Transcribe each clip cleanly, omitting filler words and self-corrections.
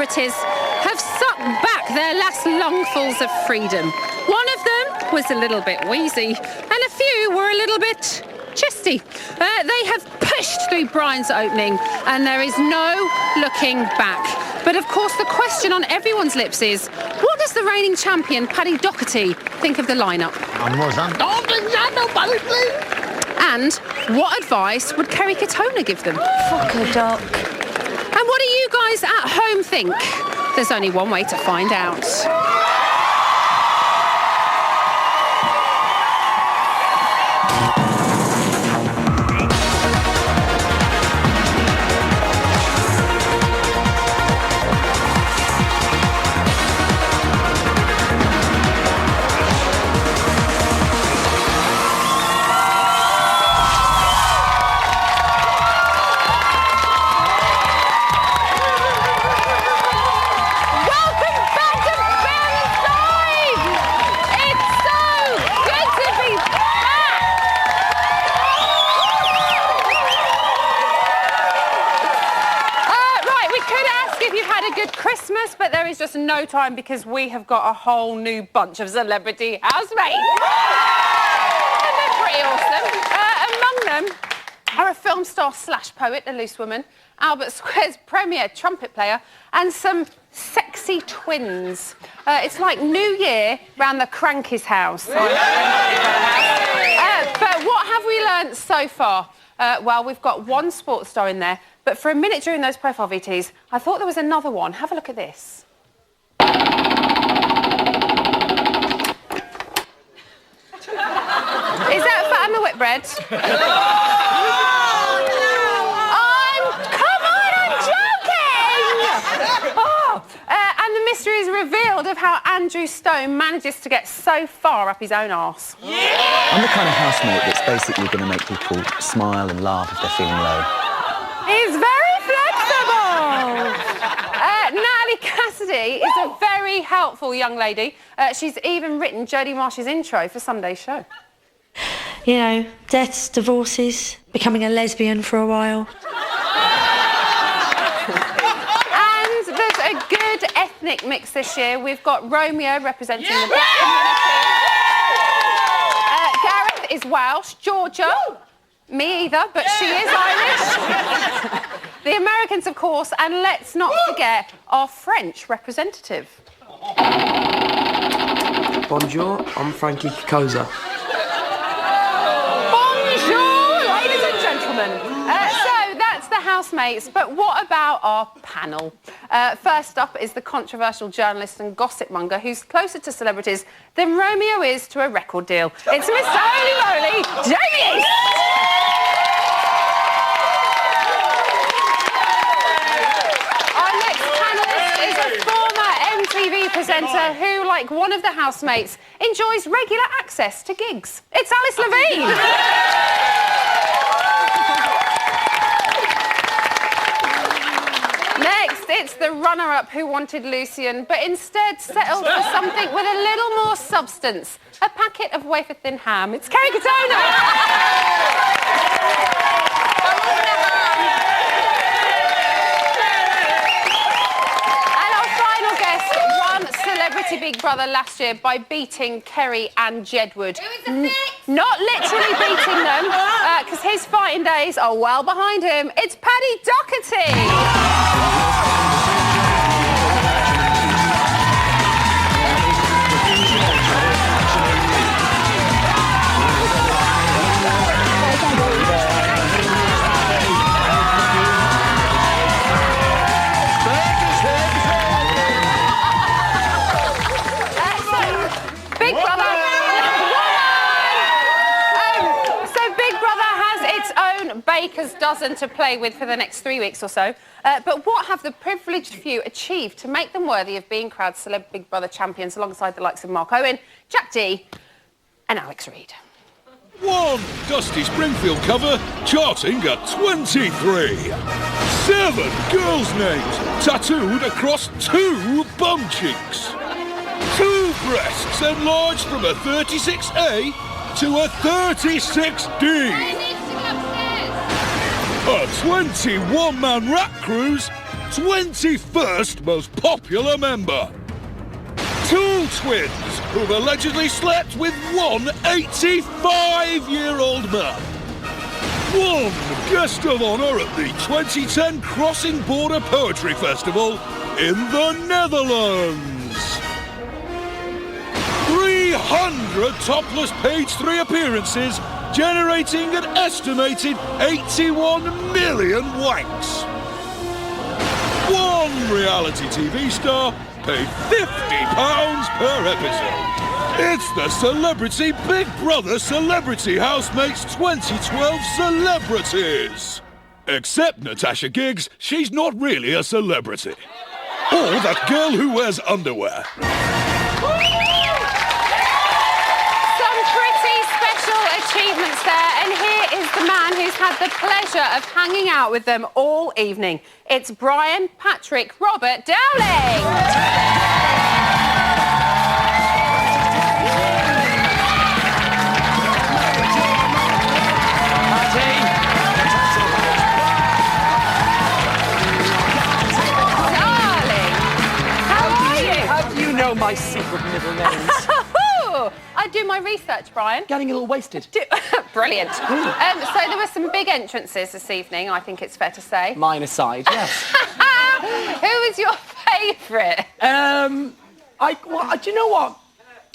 celebrities have sucked back their last lungfuls of freedom. One of them was a little bit wheezy, and a few were a little bit chesty. They have pushed through Brian's opening, and there is no looking back. But of course, the question on everyone's lips is, what does the reigning champion, Paddy Doherty, think of the lineup? And what advice would Kerry Katona give them? Fuck a duck. And what do you guys at home think? There's only one way to find out. Christmas, but there is just no time because we have got a whole new bunch of celebrity housemates. And they're pretty awesome. Among them are a film star slash poet, a loose woman, Albert Square's premier trumpet player, and some sexy twins. It's like New Year round the Cranky's house. But what have we learnt so far? Well, we've got one sports star in there, but for a minute during those profile VTs, I thought there was another one. Have a look at this. Is that Fatima Whitbread? And the mystery is revealed of how Andrew Stone manages to get so far up his own arse. Yeah! I'm the kind of housemate that's basically going to make people smile and laugh if they're feeling low. He's very flexible. Natalie Cassidy is a very helpful young lady. She's even written Jodie Marsh's intro for Sunday's show. You know, deaths, divorces, becoming a lesbian for a while. And there's a good ethnic mix this year. We've got Romeo representing the black community. Gareth is Welsh. Georgia, me either, but she is Irish. The Americans, of course, and let's not forget our French representative. Bonjour, I'm Frankie Koza. Bonjour, ladies and gentlemen. So that's the housemates, but what about our panel? First up is the controversial journalist and gossip monger who's closer to celebrities than Romeo is to a record deal. It's Mr. Holy Moly, Jamie East. Presenter who, like one of the housemates, enjoys regular access to gigs. It's Alice Levine. Next, it's the runner-up who wanted Lucian, but instead settled for something with a little more substance. A packet of wafer-thin ham. It's Kerry Katona. Celebrity Big Brother last year by beating Kerry and Jedward. Not literally beating them, because his fighting days are well behind him. It's Paddy Doherty. Baker's dozen to play with for the next 3 weeks or so. But what have the privileged few achieved to make them worthy of being crowned Celeb Big Brother champions alongside the likes of Mark Owen, Jack D and Alex Reid? One Dusty Springfield cover charting at 23. 7 girls' names tattooed across 2 bum cheeks. 2 breasts enlarged from a 36A to a 36D. A 21-man rap cruise 21st most popular member. Two twins who've allegedly slept with one 85-year-old man. One guest of honour at the 2010 Crossing Border Poetry Festival in the Netherlands. 300 topless page 3 appearances, generating an estimated 81 million wanks. One reality TV star paid £50 per episode. It's the Celebrity Big Brother Celebrity Housemates 2012 Celebrities. Except Natasha Giggs, she's not really a celebrity. Or that girl who wears underwear. Some pretty special achievements there, and here is the man who's had the pleasure of hanging out with them all evening. It's Brian Patrick Robert Dowling. My secret middle names. I do my research, Brian. Getting a little wasted. Brilliant. So there were some big entrances this evening, I think it's fair to say. Mine aside, yes. Who was your favourite? Do you know what?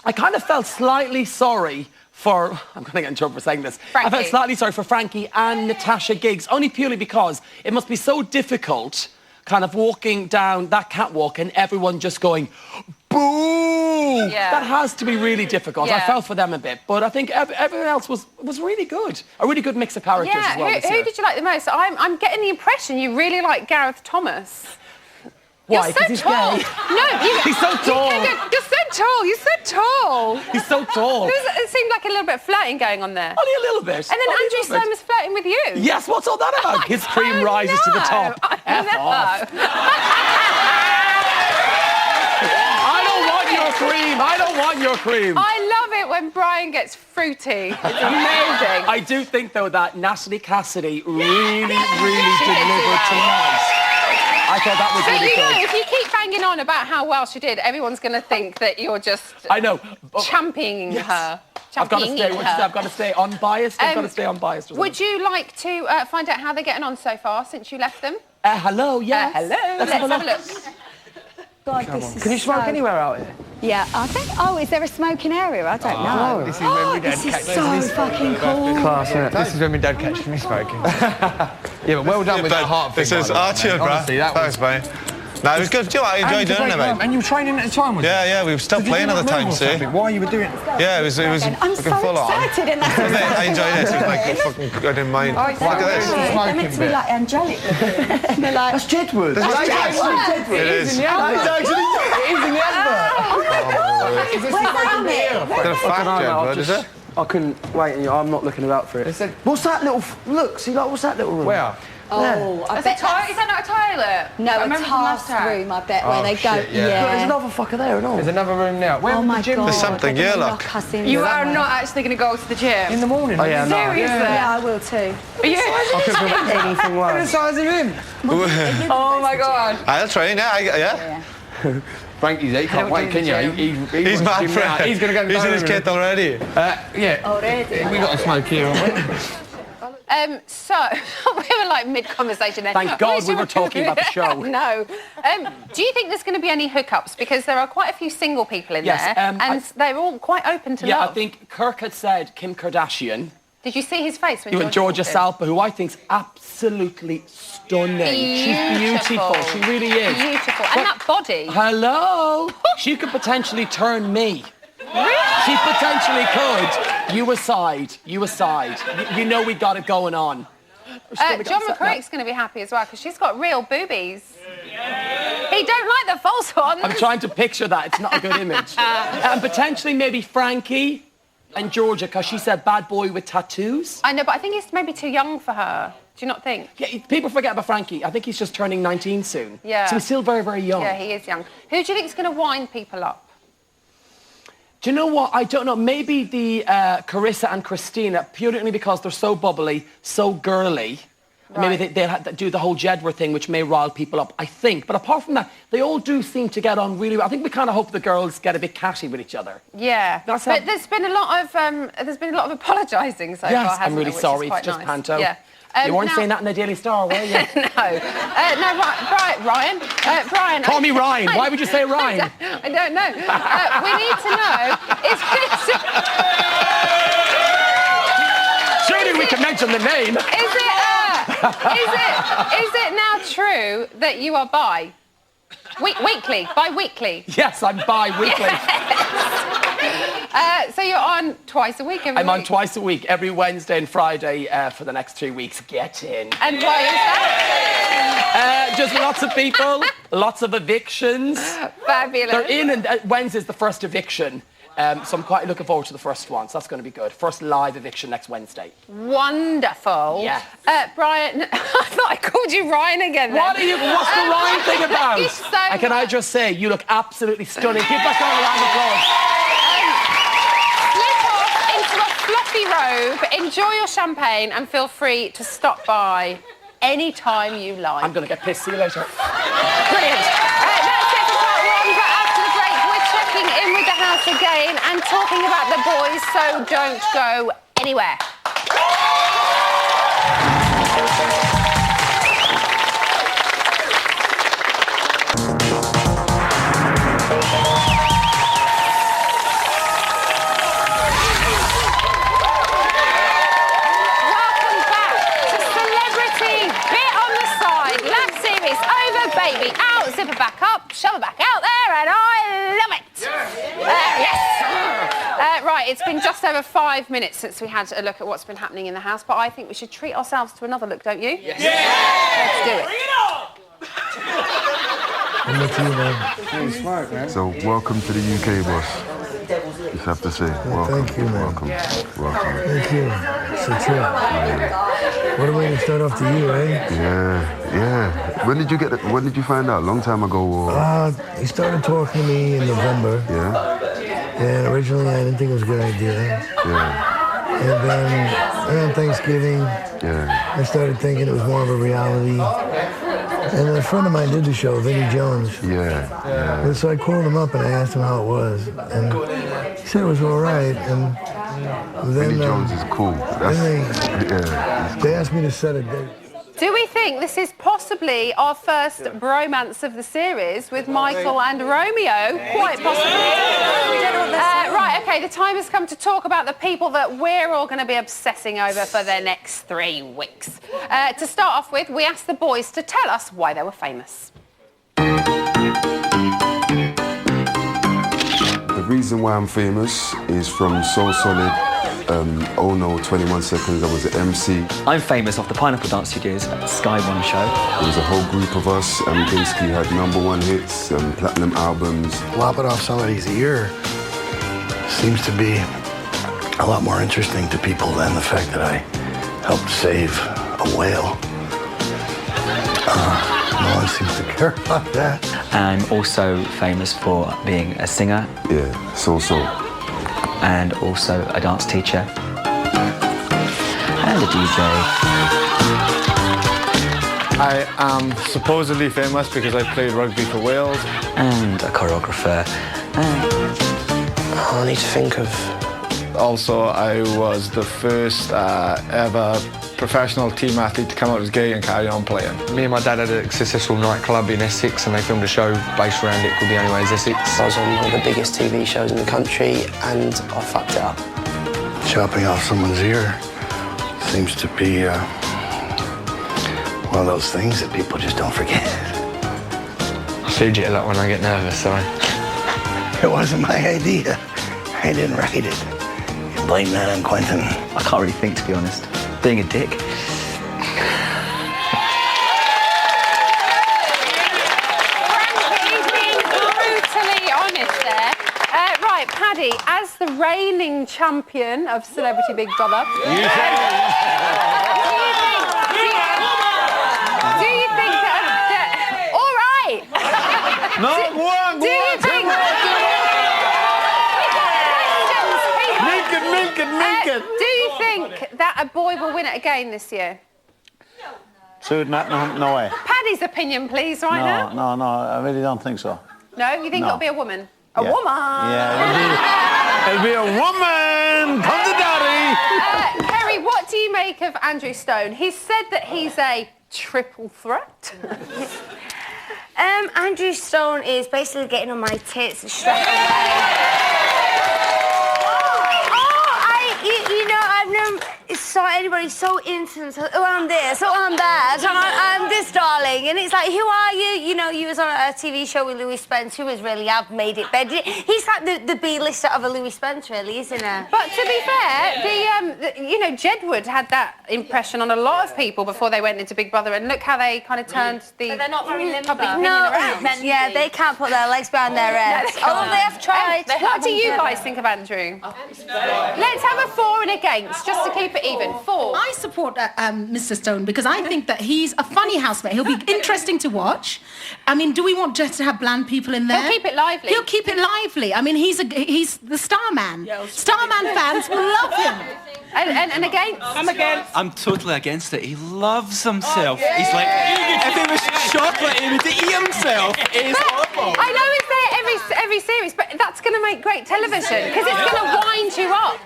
I kind of felt slightly sorry for... I'm going to get in trouble for saying this. Frankie. I felt slightly sorry for Frankie and Natasha Giggs, only purely because it must be so difficult kind of walking down that catwalk and everyone just going, boo! Yeah. That has to be really difficult. Yeah. I felt for them a bit, but I think everyone else was really good. A really good mix of characters as well. Who did you like the most? I'm getting the impression you really like Gareth Thomas. Why? You're so he's tall. gay. No, He's so tall. You're so tall. You're so tall. He's so tall. It seemed like a little bit of flirting going on there. Only a little bit. And then Andrew Sloan was flirting with you. Yes, what's all that about? His cream rises to the top. F off. I don't want your cream. I don't want your cream. I love it when Brian gets fruity. It's amazing. I do think, though, that Natalie Cassidy really delivered tonight. I thought that was really But you good. know, if you keep banging on about how well she did, everyone's going to think that you're just I know. championing her. I've got to stay. I've got to stay unbiased. I've got to stay unbiased. Would you like to find out how they're getting on so far since you left them? Hello, yes. Hello. Let's have a look. God, this is Can you smoke anywhere out here? Yeah, I think... Oh, is there a smoking area? I don't know. This is when my dad This is catches so me fucking cool. Class, isn't it? This is when my dad catches me smoking. Yeah, but well done with that heart thing. This is cheers, bro. Honestly, that Thanks, mate. No, it was good. Do you know what? I enjoyed doing it, mate. And you were training at the time, was you? Yeah, we were still playing at the time, see? Why you were doing it? Yeah, it was I'm fucking so full on. excited and that's I enjoyed this. It was like fucking. I didn't mind. Look at this. They're meant to be like angelic. They're like... That's Jedward. It is. It is in the advert. Oh my God! Where's that on it? It's a fact, Jedward, is it? I couldn't wait. I'm not looking about for it. What's that little... Look, see, like, what's that little room? Where? Oh, I bet Is that not a toilet? No, a task room, I bet, where they go... shit, yeah. Look, there's another fucker there and all. There's another room now. Where Oh was my the gym? God. There's something, they're yeah, gonna look. lock us in You there, are aren't not actually going to go to the gym. In the morning. Oh, yeah, no. Seriously? they? Yeah, I will too. Are you? Anything What like... size of him? Oh my God. I'll train, yeah. Frankie's, he can't wait, can you? He's mad for it. He's going to go He's in his kit already. Yeah. Already. We got a smoke here, haven't we? So, we were like mid-conversation there. Thank God we were talking about the show. No. Do you think there's going to be any hookups? Because there are quite a few single people in Yes, there, and they're all quite open to Yeah, love. I think Kirk had said Kim Kardashian. Did you see his face when You and Georgia walked in? Salpa, who I think's absolutely stunning. She's beautiful. She really is. Beautiful. And that body. Hello. She could potentially turn me. She potentially could. You aside. You know we got it going on. John McCrick's going to be happy as well because she's got real boobies. He don't like the false ones. I'm trying to picture that. It's not a good image. And potentially maybe Frankie and Georgia, because she said bad boy with tattoos. I know, but I think he's maybe too young for her. Do you not think? Yeah, people forget about Frankie. I think he's just turning 19 soon. Yeah. So he's still very, very young. Yeah, he is young. Who do you think is going to wind people up? Do you know what? I don't know. Maybe the Carissa and Christina, purely because they're so bubbly, so girly. Maybe they'll do the whole Jedward thing, which may rile people up, I think. But apart from that, they all do seem to get on really well. I think we kind of hope the girls get a bit catty with each other. Yeah, but there's been a lot of apologising so far. Yes, I'm really sorry. It's just panto. Yeah. You weren't saying that in the Daily Star, were you? No. Ryan. Brian. Call me Ryan. Why would you say Ryan? I don't know. We need to know. Surely we can mention the name. Is it now true that you are bi? Bi-weekly? Yes, I'm bi-weekly. So you're on twice a week every week? I'm on twice a week, every Wednesday and Friday for the next 3 weeks. Get in. And why is that? Just lots of people, lots of evictions. Fabulous. They're in, and Wednesday's the first eviction. So I'm quite looking forward to the first one, so that's going to be good. First live eviction next Wednesday. Wonderful. Yeah. Brian, I thought I called you Ryan again then. What's the Ryan thing about? Can I just say, you look absolutely stunning. Give that girl a round of applause. Slip off into a fluffy robe, enjoy your champagne, and feel free to stop by any time you like. I'm going to get pissed. See you later. Brilliant. That's it for part one, but after the break, we're checking in with the house again and talking about the boys, so don't go anywhere. Baby, out, zip it back up, shove it back out there, and I love it. Yes. Right, it's been just over 5 minutes since we had a look at what's been happening in the house, but I think we should treat ourselves to another look, don't you? Yes. Let's do it. I'm with you, man. You're smart, man. So, welcome to the UK, boss. Just have to say, welcome. Thank you, man. Welcome. Thank you. It's a trip. What a way to start off the year, eh? Yeah. When did you find out? Long time ago, or? He started talking to me in November. Yeah. And originally, I didn't think it was a good idea. Yeah. And then around Thanksgiving, I started thinking it was more of a reality. And a friend of mine did the show, Vinnie Jones. Yeah. And so I called him up and I asked him how it was. And he said it was all right. And then Vinnie Jones is cool. They asked me to set a date. Do we think this is possibly our first bromance of the series with Michael and Romeo? Quite possibly. Right, OK, the time has come to talk about the people that we're all going to be obsessing over for the next 3 weeks. To start off with, we asked the boys to tell us why they were famous. The reason why I'm famous is from So Solid. Oh no, 21 Seconds, I was an MC. I'm famous off the Pineapple Dance Studios Sky One show. There was a whole group of us and we basically had #1 hits, platinum albums. Lopping off somebody's ear seems to be a lot more interesting to people than the fact that I helped save a whale. No one seems to care about that. I'm also famous for being a singer. Yeah, so. And also a dance teacher. And a DJ. I am supposedly famous because I played rugby for Wales. And a choreographer. I need to think of... Also, I was the first ever professional team athlete to come out as gay and carry on playing. Me and my dad had a successful nightclub in Essex and they filmed a show based around it called The Only Way is Essex. I was on one of the biggest TV shows in the country and I fucked it up. Chopping off someone's ear seems to be one of those things that people just don't forget. I fidget a lot when I get nervous, so... It wasn't my idea. I didn't write it. You blame that on Quentin. I can't really think, to be honest. Being a dick. Frankly, being brutally honest there. Right, Paddy, as the reigning champion of Celebrity Big Brother... Do you think that... All right! Not one! Do you think... Naked. Do you think that a boy will win it again this year? Suit, no way. Paddy's opinion, please, right now. No, I really don't think so. No, you think it'll be a woman? A Yeah. woman? Yeah, it'll be a woman! Come to daddy! Kerry, what do you make of Andrew Stone? He's said that he's a triple threat. Andrew Stone is basically getting on my tits straight away. I've never saw anybody so intimate. So, oh, I'm this, oh, I'm that, and I'm this, darling. And it's like, who are you? You know, you was on a TV show with Louis Spence, who has really have made it better. He's like the B-lister of a Louis Spence, really, isn't he? But to be fair, Jedward had that impression on a lot of people before they went into Big Brother, and look how they kind of turned the But they're not very limber. public opinion around. Yeah, they can't put their legs behind their heads. Although they have tried. What do you guys think of Andrew? Let's have a for and against, just to keep it even. For. I support Mr. Stone because I think that he's a funny housemate. He'll be interesting to watch. I mean, do we want just to have bland people in there? He'll keep it lively. He'll keep it lively. I mean, he's the Starman. Starman fans will love him. And against? I'm against. I'm totally against it. He loves himself. He's like, if he was chocolate, he would eat himself. It's awful. I know it's there every series, but that's going to make great television because it's going to wind you up.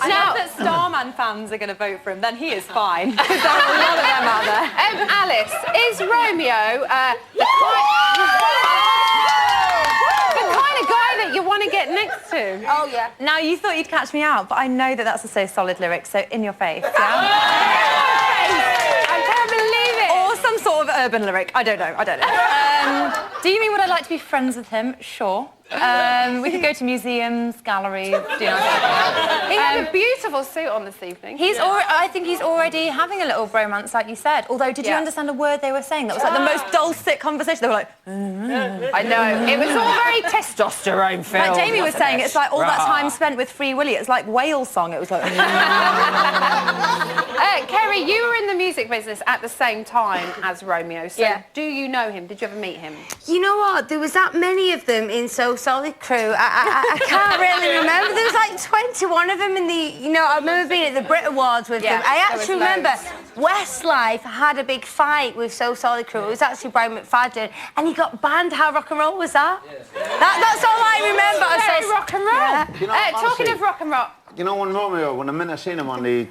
Now that Starman fans are going to vote for him, then he is fine because there are a lot of them out there. Alice, is Romeo the kind of guy that you want to get next to? Oh, yeah. Now, you thought you'd catch me out, but I know that that's a So Solid lyric, so in your face, yeah? I can't believe it. Or some sort of urban lyric. I don't know. Do you mean would I like to be friends with him? Sure. We could go to museums, galleries, do nice stuff. He had a beautiful suit on this evening. I think he's already having a little bromance, like you said. Although, did you understand a word they were saying? That was like the most dulcet conversation. They were like, I know. It was all very testosterone filled. Like Jamie was saying, it's like all that time spent with Free Willy. It's like whale song. It was like. Kerry, you were in the music business at the same time as Romeo. So do you know him? Did you ever meet him? You know what? There was that many of them in So Solid Crew. I can't really remember. There was like 21 of them in the. I remember being at the Brit Awards with them. I actually remember Westlife had a big fight with So Solid Crew. It was actually Brian McFadden, and he got banned. How rock and roll was that? That's all I remember. Very rock and roll. Yeah. You know, talking of rock and roll. You know, when the minute I seen him on the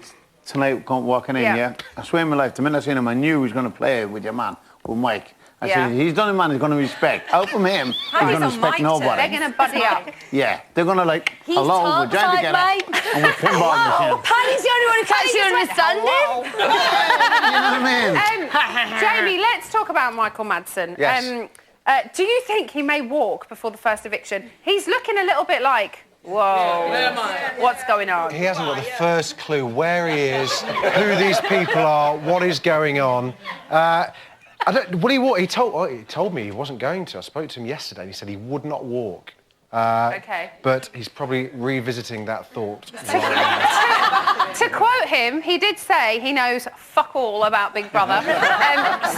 Tonight walking in, I swear in my life, the minute I seen him, I knew he was going to play with your man, with Mike. I said, he's done a man he's going to respect. Out from him, he's going to respect nobody. They're going to buddy up. Yeah, they're going to hello, we're trying to get it. And we're pinball machine. Paddy's the only one who can actually understand him. You know what I mean? Jamie, let's talk about Michael Madsen. Yes. Do you think he may walk before the first eviction? He's looking a little bit like, whoa, what's going on? He hasn't got the first clue where he is, who these people are, what is going on. He told me he wasn't going to. I spoke to him yesterday and he said he would not walk. Okay. But he's probably revisiting that thought. To quote him, he did say he knows fuck all about Big Brother.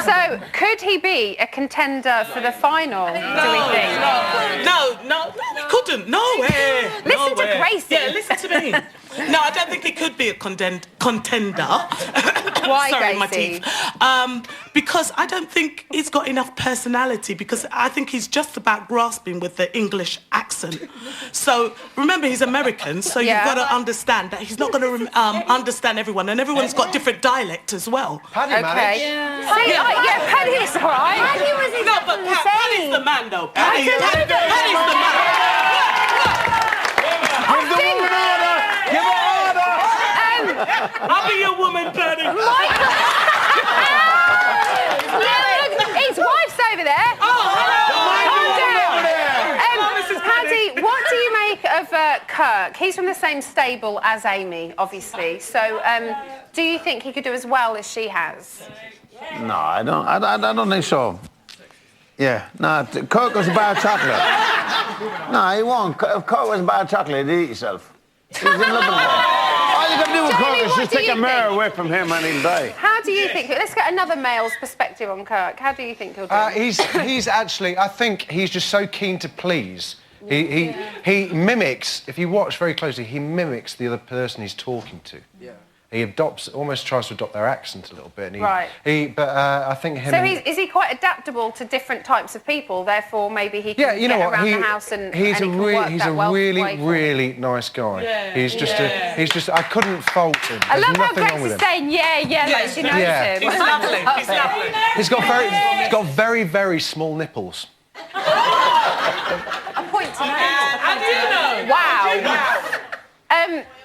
So could he be a contender for the final, do we think? No, he couldn't. No way. Listen to Gracie. Yeah, listen to me. No, I don't think he could be a contender. Why, Sorry, Gracie? my teeth. Because I don't think he's got enough personality, because I think he's just about grasping with the English accent. So, remember, he's American, so you've got to understand that he's not going to understand everyone, and everyone's got different dialect as well. Paddy, Paddy's all right. Paddy was Paddy's the man, though. Paddy's the man. Give the woman order! Give her order! I'll be your woman, Paddy. His wife's over there. Paddy, what do you make of Kirk? He's from the same stable as Amy, obviously. So, do you think he could do as well as she has? No, I don't think so. Yeah, no, Kirk was a bar of chocolate. No, he won't. If Kirk was a bar of chocolate, he'd eat himself. He's in love with all you got to do with Kirk is just take a mirror away from him and he'll die. How do you think? Let's get another male's perspective on Kirk. How do you think he'll do? He's actually, I think he's just so keen to please. He mimics, if you watch very closely, he mimics the other person he's talking to. Yeah. He almost tries to adopt their accent a little bit. And Right. But I think him... So is he quite adaptable to different types of people? Therefore, maybe he can get around the house and he's and it can work he's that a well really, way for him. really nice guy. Yeah. He's just I couldn't fault him. I There's love how nothing wrong Grace with is him. saying like she knows him. He's lovely. He's lovely. He's got very, very small nipples. A point to note. How do you know? Wow.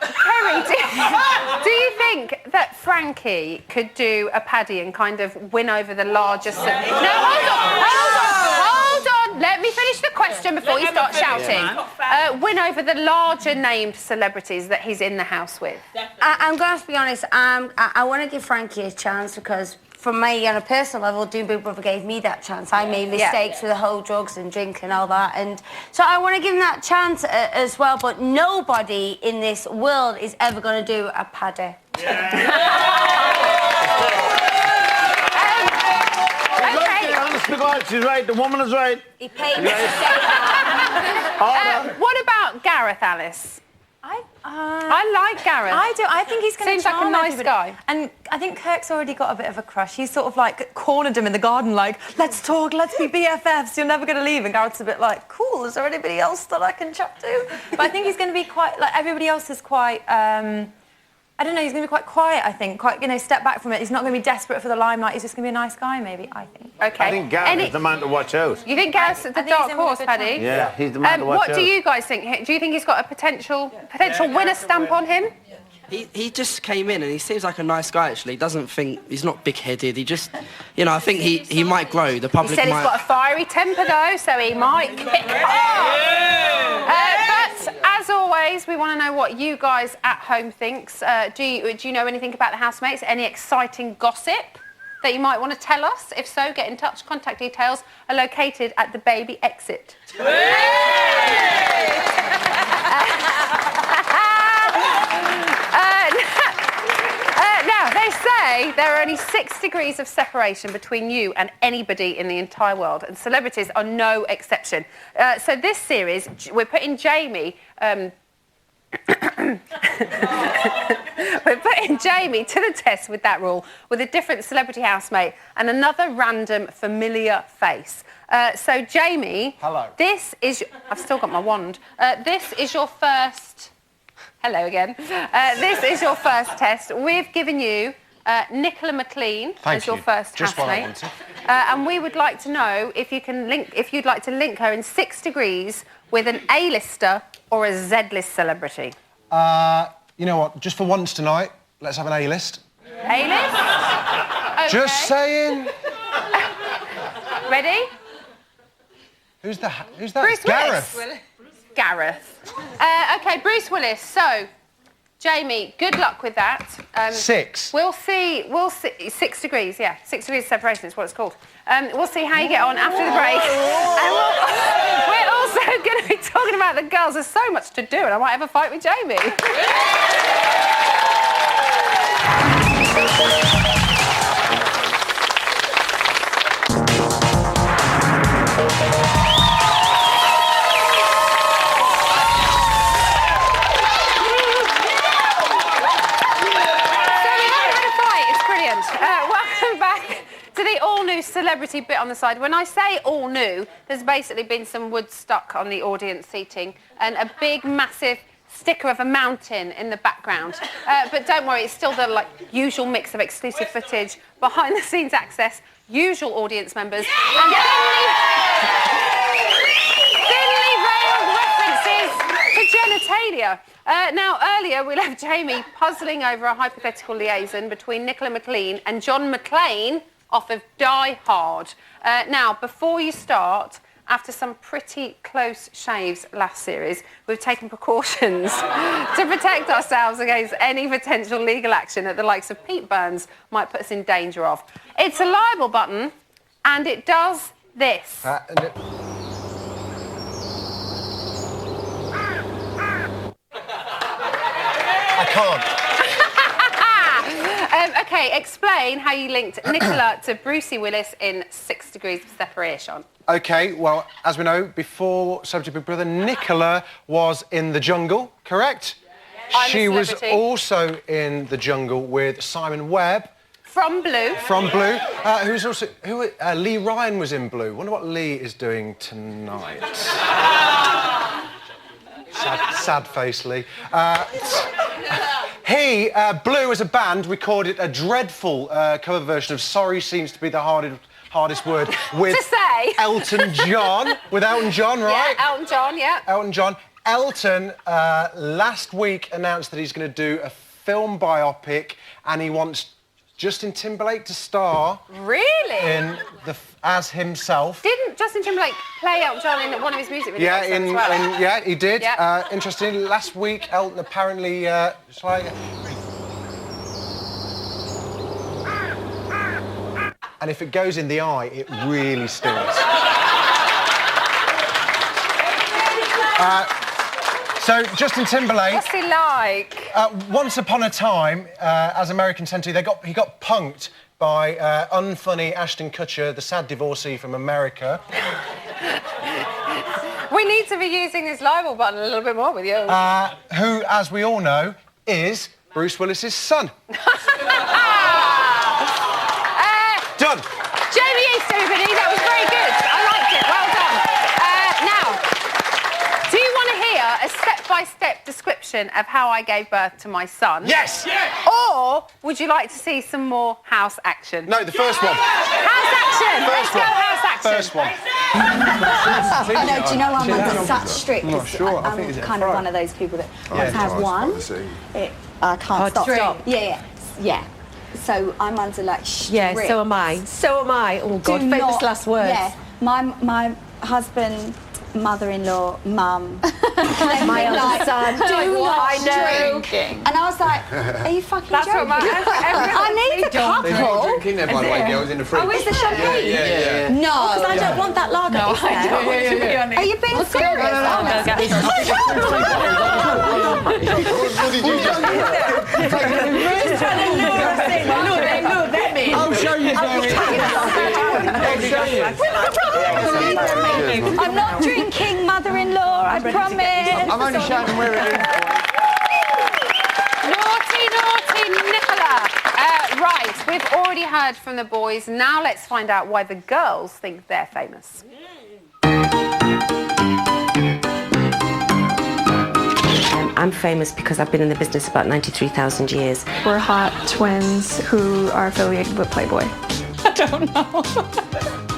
Kerry, do you think that Frankie could do a paddy and kind of win over the largest... No, hold on. Let me finish the question before you start shouting. Win over the larger named celebrities that he's in the house with. I'm going to have to be honest. I want to give Frankie a chance because, for me, on a personal level, doing Big Brother gave me that chance. I made mistakes with the whole drugs and drink and all that, and so I want to give him that chance as well. But nobody in this world is ever going to do a paddy. She's right. The woman is right. He paid me. What about Gareth, Alice? I like Gareth. I do. I think he's going to Seems like a nice guy. And I think Kirk's already got a bit of a crush. He's sort of like cornered him in the garden, like, let's talk, let's be BFFs, you're never going to leave. And Gareth's a bit like, cool, is there anybody else that I can chat to? But I think he's going to be quite, like, everybody else is quite, I don't know, he's going to be quite quiet, I think. Quite, step back from it. He's not going to be desperate for the limelight. He's just going to be a nice guy, maybe, I think. OK. I think Gareth is the man to watch out. You think Gareth's the dark horse, Paddy? Yeah, he's the man to watch out. What do you guys think? Do you think he's got a potential winner stamp on him? He just came in and he seems like a nice guy, actually. He doesn't think... He's not big-headed. He just... I think he might grow. The public He said might... he's got a fiery temper, though, so he might kick on. But, as always, we want to know what you guys at home thinks. Do you know anything about the housemates? Any exciting gossip that you might want to tell us? If so, get in touch. Contact details are located at the baby exit. Now, they say there are only 6 degrees of separation between you and anybody in the entire world, and celebrities are no exception. So this series, we're putting Jamie... we're putting Jamie to the test with that rule, with a different celebrity housemate and another random familiar face. So, Jamie... Hello. This is... I've still got my wand. This is your first... Hello again. This is your first test. We've given you Nicola McLean as your first Just what I housemate. wanted. And we would like to know if you'd like to link her in 6 degrees with an A-lister or a Z-list celebrity. You know what? Just for once tonight, let's have an A-list. A-list? Okay. Just saying. Ready? Who's that? Bruce Gareth. Willis. Gareth. OK, Bruce Willis. So, Jamie, good luck with that. 6. We'll see. 6 degrees, yeah. 6 degrees of separation is what it's called. We'll see how you get on after the break. And we're also going to be talking about the girls. There's so much to do, and I might have a fight with Jamie. Welcome back to the all-new celebrity bit on the side. When I say all new, there's basically been some wood stuck on the audience seating and a big, massive sticker of a mountain in the background. But don't worry, it's still the usual mix of exclusive footage, behind-the-scenes access, usual audience members, and thinly veiled references to genitalia. Now, earlier we left Jamie puzzling over a hypothetical liaison between Nicola McLean and John McClane off of Die Hard. Now, before you start, after some pretty close shaves last series, we've taken precautions to protect ourselves against any potential legal action that the likes of Pete Burns might put us in danger of. It's a libel button, and it does this. I can't. OK, explain how you linked Nicola to Brucey Willis in 6 degrees of separation. OK, well, as we know, before Celebrity Big Brother, Nicola was in the jungle, correct? She was also in The Jungle with Simon Webb. From Blue. From Blue. Who's also... Lee Ryan was in Blue. Wonder what Lee is doing tonight. Sad face, Lee. Blue as a band recorded a dreadful cover version of Sorry Seems to Be the Hardest Word with to say. Elton John. With Elton John, right? Yeah, Elton John, yeah. Elton John. Elton last week announced that he's going to do a film biopic and he wants Justin Timberlake to star. Really? As himself. Didn't Justin Timberlake play Elton John in one of his music videos? Yeah, as well? yeah, he did. Yeah. Interesting. Last week, Elton apparently... And if it goes in the eye, it really stings. So, Justin Timberlake... What's he like? Once upon a time, as Americans tend to, he got punked by unfunny Ashton Kutcher, the sad divorcee from America. We need to be using this libel button a little bit more with you. Who, as we all know, is Bruce Willis's son. Done. Jamie East, everybody. That was very good. I liked it. Well done. Now, do you want to hear a step-by-step description of how I gave birth to my son? Yes! Or would you like to see some more house action? No, the first one. House action! Let's go house action! First one. No, do you know I'm under such strict? I'm not sure. I I'm think it's kind of one of those people that has one. I can't stop. Yeah. So I'm under like strict. Yeah, so am I. So am I. Oh God, famous last words. Yeah, my husband, mother-in-law, mum, my other son. Do not drink. And I was like, are you fucking joking? I need a couple. They've got drink in there, by the way, girls, in the fridge. Oh, is the champagne? Yeah. No, because I don't want that lager. No, I don't want to be honest. Are you being serious? What did you just do? Just trying to lure us in. Lure them in. I'll show you, Zoe. I'm not drinking, mother-in-law, I promise. I'm only showing them where it is. Naughty Nicola. Right, we've already heard from the boys. Now let's find out why the girls think they're famous. I'm famous because I've been in the business about 93,000 years. We're hot twins who are affiliated with Playboy. I don't know.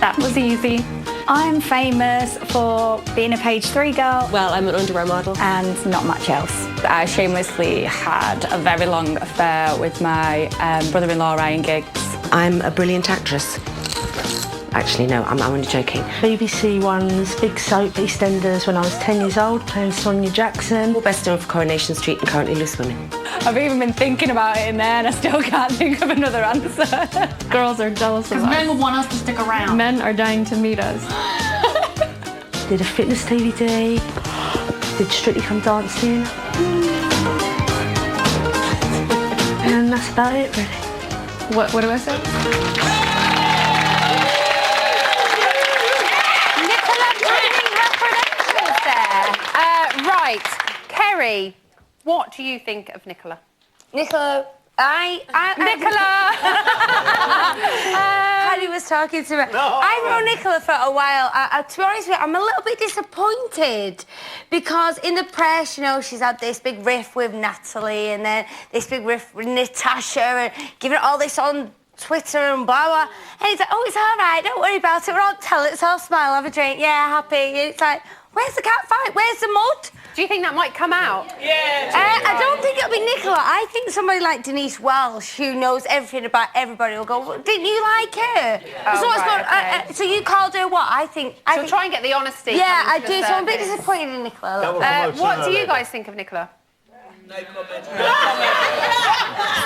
That was easy. I'm famous for being a page 3 girl. Well, I'm an underwear model. And not much else. I shamelessly had a very long affair with my brother-in-law, Ryan Giggs. I'm a brilliant actress. Actually, no, I'm only joking. BBC One's big soap EastEnders when I was 10 years old, playing Sonia Jackson. Best known for Coronation Street and Currently Loose Women. I've even been thinking about it in there and I still can't think of another answer. Girls are jealous of us. Men will want us to stick around. Men are dying to meet us. Did a fitness DVD, did Strictly Come Dancing. And that's about it, really. What do I say? Right, Kerry, what do you think of Nicola? Nicola, Nicola! Paddy was talking to me. I've known Nicola for a while. To be honest with you, I'm a little bit disappointed because in the press, you know, she's had this big riff with Natalie and then this big riff with Natasha and giving all this on Twitter and blah, blah. And he's like, oh, it's all right, don't worry about it. We're on tell it, it's all smile, have a drink, yeah, happy. It's like, where's the cat fight? Where's the mud? Do you think that might come out? Yeah. I don't think it'll be Nicola. I think somebody like Denise Welsh, who knows everything about everybody, will go, well, didn't you like her? So you called her what? I think try and get the honesty. Yeah, I do. So I'm a bit disappointed in Nicola. What do you guys think of Nicola? No comment.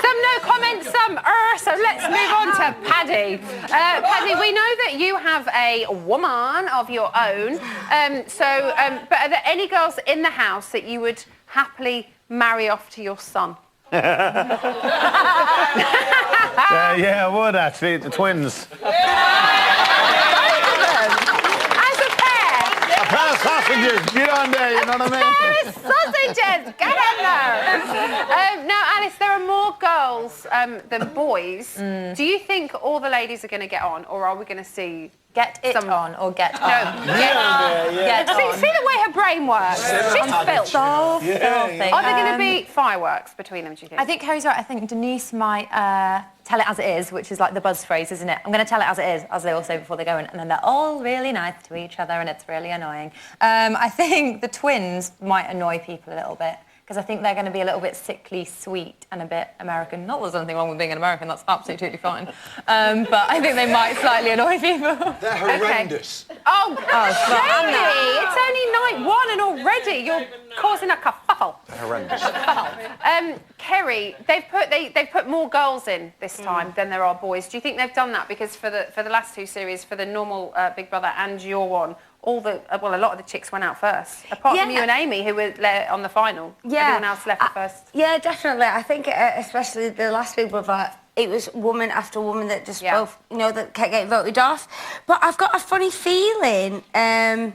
Some no comment, some so let's move on to Paddy. Paddy, we know that you have a woman of your own. But are there any girls in the house that you would happily marry off to your son? Yeah, I would actually. The twins. Both of them? As a pair? A pair of sausages. Get on there, you know what I mean? A pair of sausages! Jez, get in there. Now, Alice, there are more girls than boys. Do you think all the ladies are going to get on, or are we going to see... Get it on or get on? No, get on. See the way her brain works. She's filthy. So filthy. Are there going to be fireworks between them, do you think? I think Kerry's right. I think Denise might tell it as it is, which is like the buzz phrase, isn't it? I'm going to tell it as it is, as they all say before they go in. And then they're all really nice to each other and it's really annoying. I think the twins might annoy people a little bit, because I think they're going to be a little bit sickly sweet and a bit American. Not that there's anything wrong with being an American, that's absolutely fine. But I think they might slightly annoy people. They're horrendous. Okay. Oh, Jamie, it's only night one and already you're causing a kerfuffle. Horrendous. Kerry, they've put more girls in this time than there are boys. Do you think they've done that? Because for the last two series, for the normal Big Brother and your one, a lot of the chicks went out first, apart from you and Amy, who were there on the final. Yeah. Everyone else left at first. Yeah, definitely. I think, especially the last Big Brother, it was woman after woman that just both, that kept getting voted off. But I've got a funny feeling. I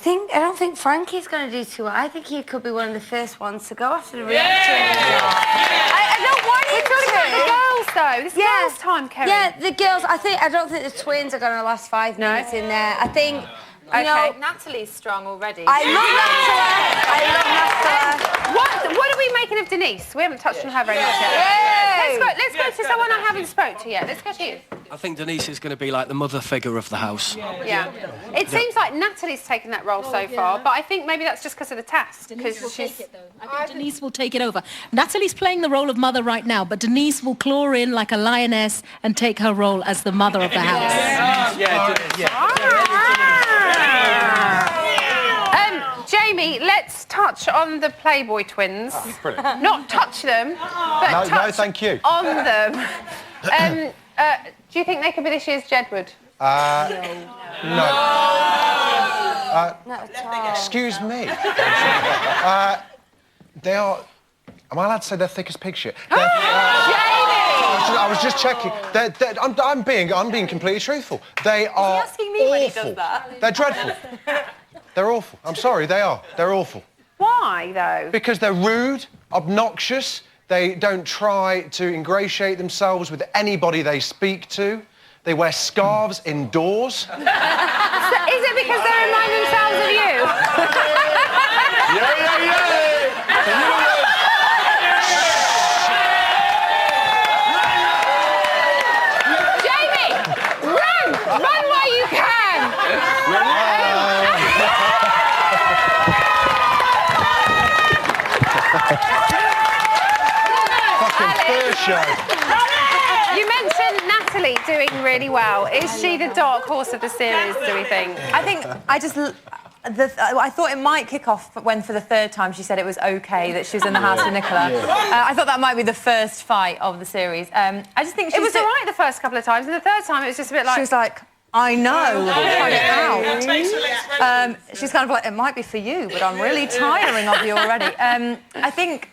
don't think Frankie's going to do too well. I think he could be one of the first ones to go after the reaction. I don't want him to. The girls, though. This girls' time, Kerry. Yeah, the girls. I don't think the twins are going to last 5 minutes in there. I think. Okay, Natalie's strong already. I love Natalie. What are we making of Denise? We haven't touched on her very much yet. Let's go to someone I haven't spoke to yet. Let's go to you. I think Denise is going to be like the mother figure of the house. Yeah. It seems like Natalie's taken that role so far, but I think maybe that's just because of the task. Because she's... I think Denise will take it over. Natalie's playing the role of mother right now, but Denise will claw in like a lioness and take her role as the mother of the house. Jamie, let's touch on the Playboy twins. Oh, brilliant. Not touch them, but touch thank you. on them. Do you think they could be this year's Jedward? No. Excuse me. They are... Am I allowed to say they're thick as pig shit? I was just checking. I'm being completely truthful. They are asking me awful. when he does that? They're dreadful. They're awful. I'm sorry, they are. They're awful. Why, though? Because they're rude, obnoxious. They don't try to ingratiate themselves with anybody they speak to. They wear scarves indoors. Is it because they remind themselves of you? Jamie, run! Run while you can! You mentioned Natalie doing really well. Is she the dark horse of the series, do we think? I thought it might kick off when, for the third time, she said it was OK that she was in the house with Nicola. I thought that might be the first fight of the series. I just think it was all right the first couple of times, and the third time it was just a bit like... She was like, I know, find it out. She's kind of like, it might be for you, but I'm really tiring of you already. I think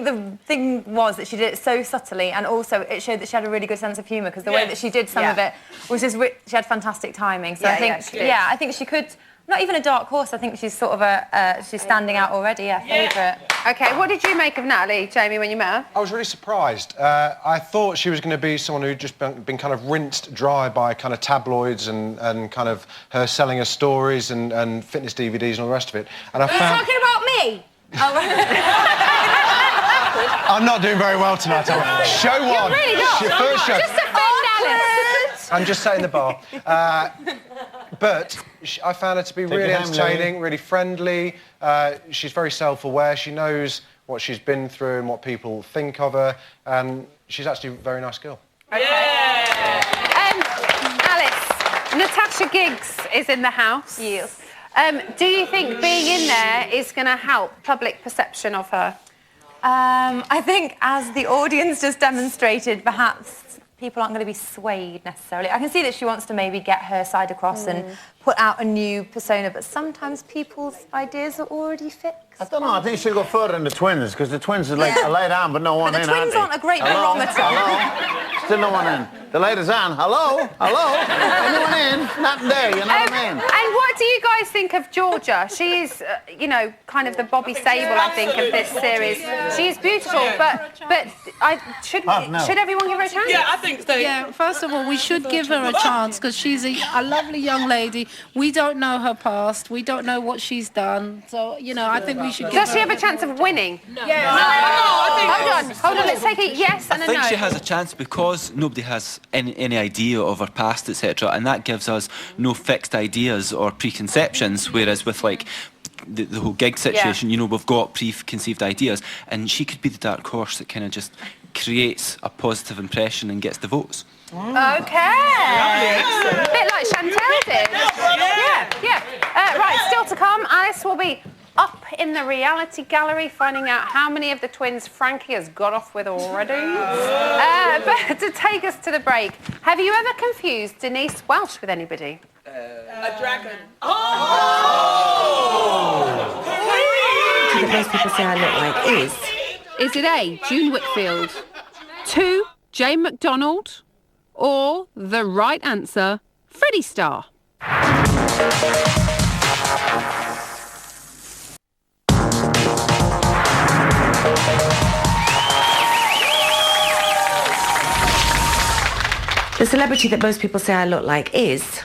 the thing was that she did it so subtly, and also it showed that she had a really good sense of humour, because the way that she did some of it was just... She had fantastic timing. So I think she could... Not even a dark horse. I think she's sort of she's standing out already. Yeah, favourite. OK, what did you make of Natalie, Jamie, when you met her? I was really surprised. I thought she was going to be someone who'd just been kind of rinsed dry by kind of tabloids and kind of her selling her stories and fitness DVDs and all the rest of it. And I found... talking about me? I'm not doing very well tonight, am I? Show one. You're really not. Your first show. Just offend Alice. I'm just setting the bar. But I found her to be really entertaining, really friendly. She's very self-aware. She knows what she's been through and what people think of her. And she's actually a very nice girl. Okay. Alice, Natasha Giggs is in the house. Yes. Do you think being in there is going to help public perception of her? I think, as the audience just demonstrated, perhaps people aren't going to be swayed necessarily. I can see that she wants to maybe get her side across and put out a new persona, but sometimes people's ideas are already fixed. I don't know. I think you should go further than the twins, because the twins are like a light on, but no one in. The twins aren't a great barometer. Hello? Still no one in. The light is on. Hello? Anyone in? Nothing there. You know what I mean? And what do you guys think of Georgia? She is, you know, kind of the Bobby Sable, I think, of this series. She is beautiful, but should everyone give her a chance? Yeah, I think so. Yeah, first of all, we should give her a chance because she's a lovely young lady. We don't know her past. We don't know what she's done. So, you know, I think we should give her... Does she have a chance of winning? No. Hold on. Let's take a yes and a no. I think she has a chance because nobody has any idea of her past, etc., and that gives us no fixed ideas or preconceptions, whereas with, like, the whole gig situation, you know, we've got preconceived ideas, and she could be the dark horse that kind of just creates a positive impression and gets the votes. Okay. A bit like Chantal did. Yeah. Right, still to come, Alice will be up in the reality gallery finding out how many of the twins Frankie has got off with already. But to take us to the break, have you ever confused Denise Welch with anybody? A dragon. That most people say I look like Is it A, June Whitfield, 2, Jane McDonald, or the right answer, Freddie Starr? The celebrity that most people say I look like is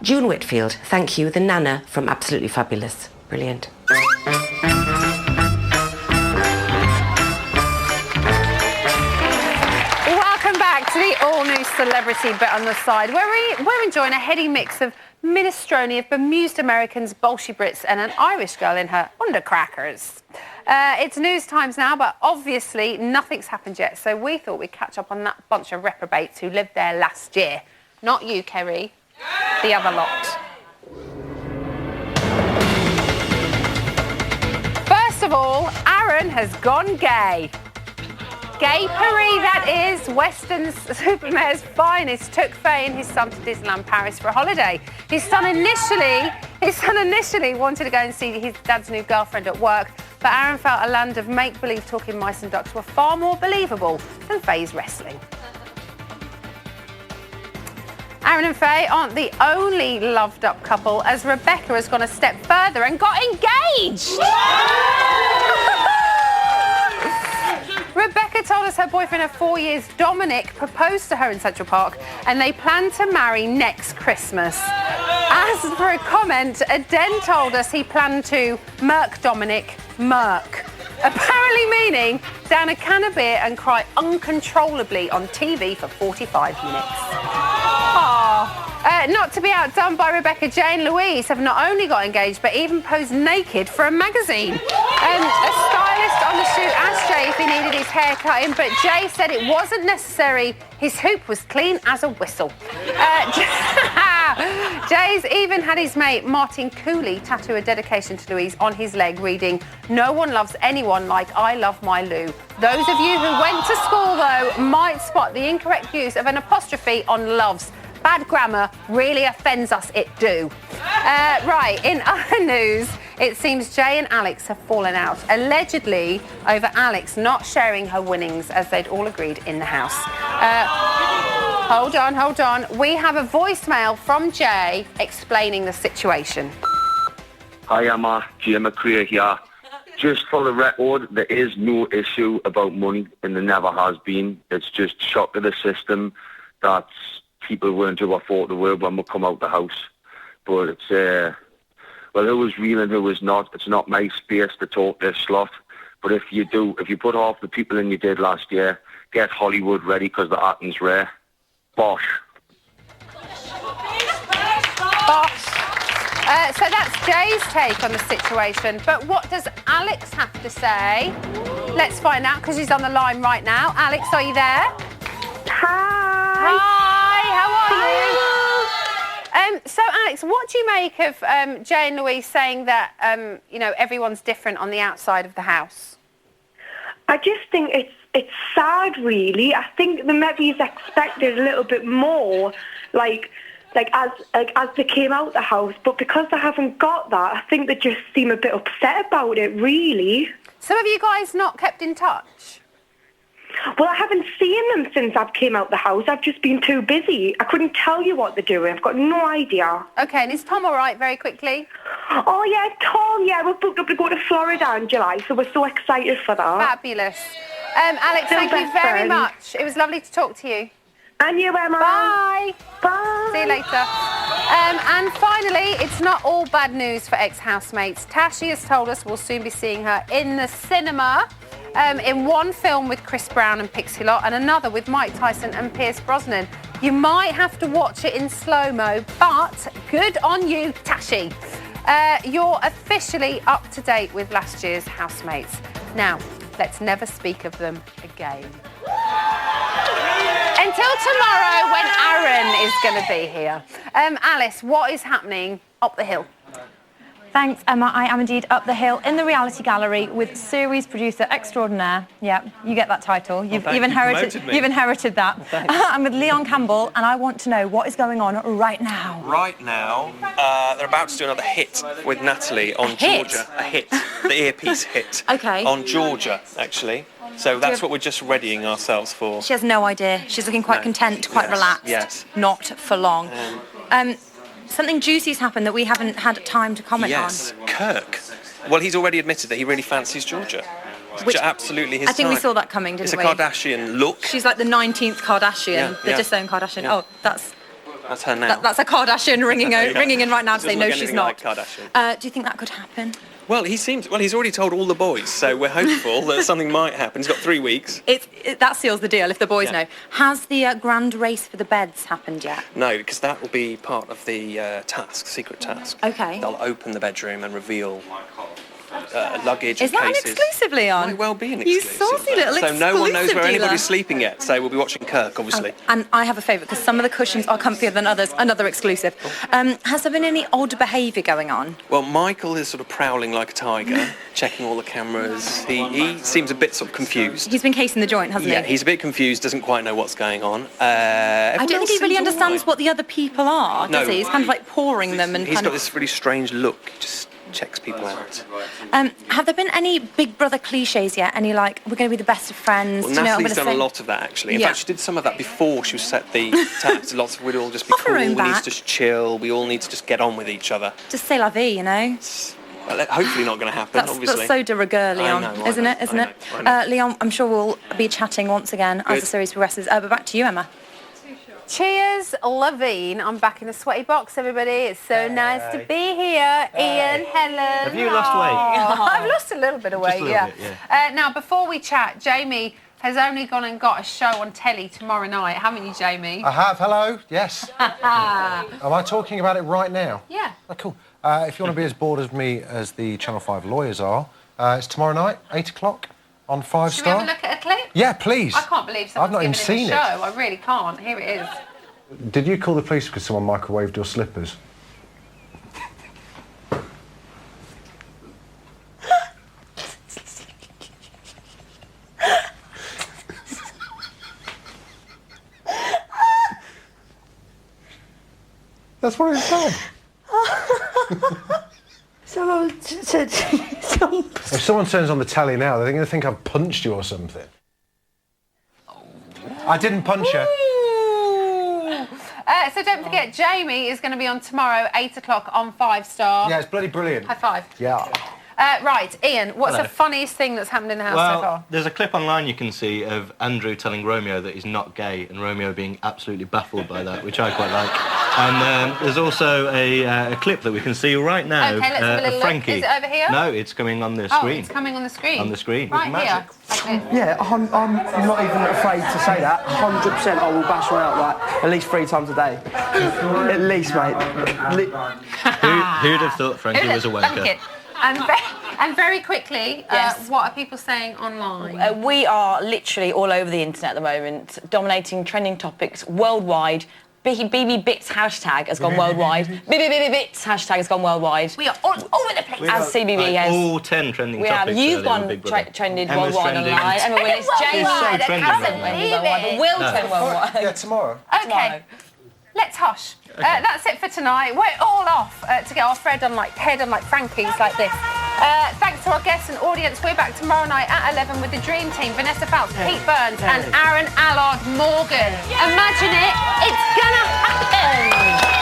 June Whitfield. Thank you, the Nana from Absolutely Fabulous. Brilliant. Welcome back to the all-new celebrity bit on the side, where we're enjoying a heady mix of minestrone of bemused Americans, Bolshe Brits, and an Irish girl in her undercrackers. It's news times now, but obviously nothing's happened yet, so we thought we'd catch up on that bunch of reprobates who lived there last year. Not you, Kerry. The other lot. First of all, Aaron has gone gay. Gay Paris, that is. Weston-super-Mare's finest took Faye and his son to Disneyland Paris for a holiday. His son initially wanted to go and see his dad's new girlfriend at work, but Aaron felt a land of make-believe talking mice and ducks were far more believable than Faye's wrestling. Aaron and Faye aren't the only loved-up couple, as Rebecca has gone a step further and got engaged. Rebecca told us her boyfriend of 4 years, Dominic, proposed to her in Central Park, and they plan to marry next Christmas. As for a comment, Aden told us he planned to murk Dominic, apparently meaning down a can of beer and cry uncontrollably on TV for 45 minutes. Not to be outdone by Rebecca, Jay and Louise have not only got engaged, but even posed naked for a magazine. A stylist on the shoot asked Jay if he needed his hair cutting, but Jay said it wasn't necessary. His hoop was clean as a whistle. Jay's even had his mate Martin Cooley tattoo a dedication to Louise on his leg, reading, "No one loves anyone like I love my Lou." Those of you who went to school, though, might spot the incorrect use of an apostrophe on loves. Bad grammar really offends us, it do. Right, in other news, it seems Jay and Alex have fallen out, allegedly over Alex not sharing her winnings as they'd all agreed in the house. Hold on. We have a voicemail from Jay explaining the situation. Hi, Emma. Jay McCrea here. Just for the record, there is no issue about money, and there never has been. It's just shock to the system that people weren't who I thought they were when we come out the house. But it's, well, who was real and who was not. It's not my space to talk this lot. But if you put half the people in you did last year, get Hollywood ready because the acting's rare. Bosh. So that's Jay's take on the situation. But what does Alex have to say? Let's find out because he's on the line right now. Alex, are you there? Hi, how are you? So, Alex, what do you make of Jay and Louise saying that, you know, everyone's different on the outside of the house? I just think it's sad, really. I think the maybe expected a little bit more. Like, as they came out the house, but because they haven't got that, I think they just seem a bit upset about it, really. So have you guys not kept in touch? Well, I haven't seen them since I've came out the house. I've just been too busy. I couldn't tell you what they're doing. I've got no idea. OK, and is Tom all right, very quickly? Oh, yeah, Tom, yeah, we're booked up to go to Florida in July, so we're so excited for that. Fabulous. Alex, thank you very much. It was lovely to talk to you. And you, Emma. Bye. Bye. See you later. And finally, it's not all bad news for ex-housemates. Tashi has told us we'll soon be seeing her in the cinema. In one film with Chris Brown and Pixie Lott and another with Mike Tyson and Pierce Brosnan. You might have to watch it in slow-mo, but good on you, Tashi. You're officially up to date with last year's housemates. Now, let's never speak of them again. Until tomorrow when Aaron is going to be here. Alice, what is happening up the hill? Thanks, Emma. I am indeed up the hill in the reality gallery with series producer extraordinaire. Yeah, you get that title. You've inherited that. I'm with Leon Campbell, and I want to know what is going on right now. Right now, they're about to do another hit with Natalie on Georgia. A hit, the earpiece hit. Okay. On Georgia, actually. So that's what we're just readying ourselves for. She has no idea. She's looking quite content, quite relaxed. Yes. Not for long. Something juicy's happened that we haven't had time to comment on. Yes, Kirk. Well, he's already admitted that he really fancies Georgia. Which absolutely his I think type. we saw that coming, didn't we? It's a Kardashian look. She's like the 19th Kardashian, the disowned Kardashian. Yeah. Oh, that's her now. That's a Kardashian ringing in right now to say Doesn't no, look she's anything not. like Kardashian. Do you think that could happen? Well, he's already told all the boys, so we're hopeful that something might happen. He's got 3 weeks. That seals the deal if the boys know. Has the grand race for the beds happened yet? No, because that will be part of the secret task. Okay. They'll open the bedroom and reveal luggage Is and that cases. an exclusive, Leon? Might well be an You exclusive. saucy little So no one knows where dealer. anybody's sleeping yet, so we'll be watching Kirk, obviously. And I have a favourite because some of the cushions are comfier than others. Another exclusive. Has there been any odd behaviour going on? Well, Michael is sort of prowling like a tiger, checking all the cameras. He seems a bit sort of confused. He's been casing the joint, hasn't he? Yeah, he's a bit confused, doesn't quite know what's going on. I don't think he really understands what the other people are, does he? He's kind of like pouring them and He's got this really strange look. He just checks people out. Have there been any Big Brother cliches yet? Any like, we're going to be the best of friends? Well, Do you know what I'm Natalie's gonna done say? a lot of that, actually. In Yeah. fact, she did some of that before she was set the tax. Lots of we'd all just be Off her cool, we own need back. to just chill, we all need to just get on with each other. Just say la vie, you know? Well, hopefully not going to happen, obviously. That's so de rigueur, Leon, isn't it? Leon, I'm sure we'll be chatting once again as the series progresses. But back to you, Emma. Cheers, Lavine. I'm back in the sweaty box, everybody. It's so nice to be here. Ian, Helen. Have you lost weight? I've lost a little bit of weight, Just a little bit, yeah. Now, before we chat, Jamie has only gone and got a show on telly tomorrow night, haven't you, Jamie? I have, hello, yes. Am I talking about it right now? Yeah. Oh, cool. If you want to be as bored of me as the Channel 5 lawyers are, it's tomorrow night, 8 o'clock on 5 Should Star. we have a look at a clip? Yeah, please. I can't believe I've someone's not even given seen him a show. I really can't. Here it is. Did you call the police because someone microwaved your slippers? That's what it said. Someone said... If someone turns on the telly now, they're going to think I've punched you or something. I didn't punch you. So don't forget, Jamie is going to be on tomorrow, 8 o'clock on 5 Star. Yeah, it's bloody brilliant. High five. Yeah. Right, Ian, what's Hello. the funniest thing that's happened in the house so far? Well, there's a clip online you can see of Andrew telling Romeo that he's not gay, and Romeo being absolutely baffled by that, which I quite like. And there's also a clip that we can see right now. Okay, let's have a little look. Frankie. Is it over here? No, it's coming on the Oh, screen. it's coming on the screen. On the screen. Right here. Okay. Yeah, I'm not even afraid to say that. 100% I will bash one out like at least 3 times a day. At least, mate. Who'd have thought Frankie was a wanker? And very quickly, what are people saying online? We are literally all over the internet at the moment, dominating trending topics worldwide. BB Bits hashtag has gone worldwide. BB Bits hashtag has gone worldwide. We are all over the place. As CBB has. All 10 trending We have. topics. You've earlier on gone Big Brother. trended Emma's worldwide trending. online. Emma Willis, Jane She's so Ward, trending hasn't right now. believe it. Will No. trend worldwide. Yeah, tomorrow. Okay. let's hush. That's it for tonight. We're all off to get our head on like Frankie's like this. Thanks to our guests and audience. We're back tomorrow night at 11 with the Dream Team, Vanessa Phelps, Pete Burns and Aaron Allard Morgan. Imagine it, it's gonna happen.